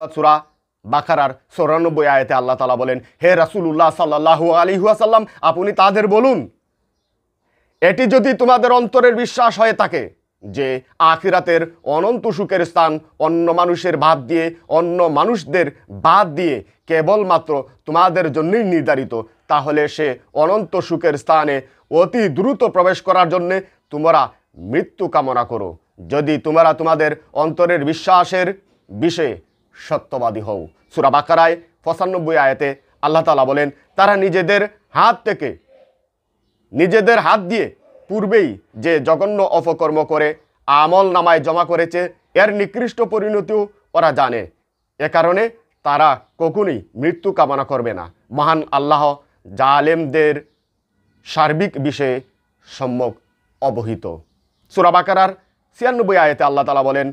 সূরা বাকারার ৯৪ আয়াতে আল্লাহ তাআলা বলেন, হে রাসূলুল্লাহ সাল্লাল্লাহু আলাইহি ওয়াসাল্লাম, আপনি তাদের বলুন, এটি যদি তোমাদের অন্তরের বিশ্বাস হয়ে থাকে যে আখিরাতের অনন্ত সুখের স্থান অন্য মানুষদের বাদ দিয়ে কেবলমাত্র তোমাদের জন্যই নির্ধারিত, তাহলে সে অনন্ত সুখের স্থানে অতি দ্রুত প্রবেশ করার জন্যে তোমরা মৃত্যু কামনা করো, যদি তোমরা তোমাদের অন্তরের বিশ্বাসের বিষয়ে সত্যবাদী হও। সূরা বাকারায় ৯৫ আয়াতে আল্লাহ তাআলা বলেন, তারা নিজেদের হাত দিয়ে পূর্বেই যে জঘন্য অপকর্ম করে আমল নামায় জমা করেছে এর নিকৃষ্ট পরিণতিও ওরা জানে, এ কারণে তারা কখনোই মৃত্যু কামনা করবে না। মহান আল্লাহ জালেমদের সার্বিক বিষয়ে সম্যক অবহিত। সূরা বাকারার ৯৬ আয়াতে আল্লাহ তাআলা বলেন,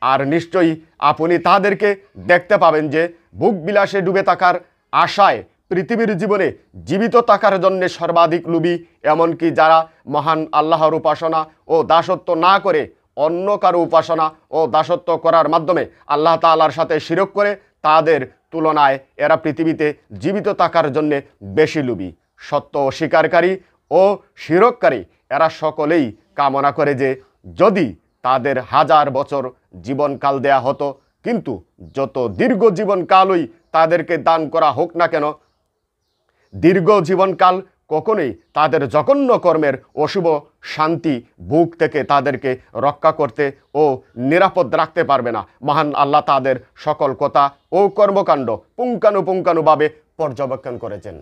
আর নিশ্চয়ই আপনি তাদেরকে দেখতে পাবেন যে ভোগ বিলাসে ডুবে থাকার আশায় পৃথিবীর জীবনে জীবিত থাকার জন্য সর্বাধিক লোভী, এমনকি যারা মহান আল্লাহর উপাসনা ও দাসত্ব না করে অন্য কারো উপাসনা ও দাসত্ব করার মাধ্যমে আল্লাহ তাআলার সাথে শিরক করে, তাদের তুলনায় এরা পৃথিবীতে জীবিত থাকার জন্য বেশি লোভী। সত্য অস্বীকারী ও শিরককারী এরা সকলেই কামনা করে যে যদি তাদের 1000 বছর জীবনকাল দেয়া হতো, কিন্তু যত দীর্ঘ জীবনকালই তাদেরকে দান করা হোক না কেন, দীর্ঘ জীবনকাল কখনোই তাদের জঘন্য কর্মের অশুভ শান্তি ভোগ থেকে তাদেরকে রক্ষা করতে ও নিরাপদ রাখতে পারবে না। মহান আল্লাহ তাদের সকল কথা ও কর্মকাণ্ড পুঙ্খানুপুঙ্খানুভাবে পর্যবেক্ষণ করেছেন।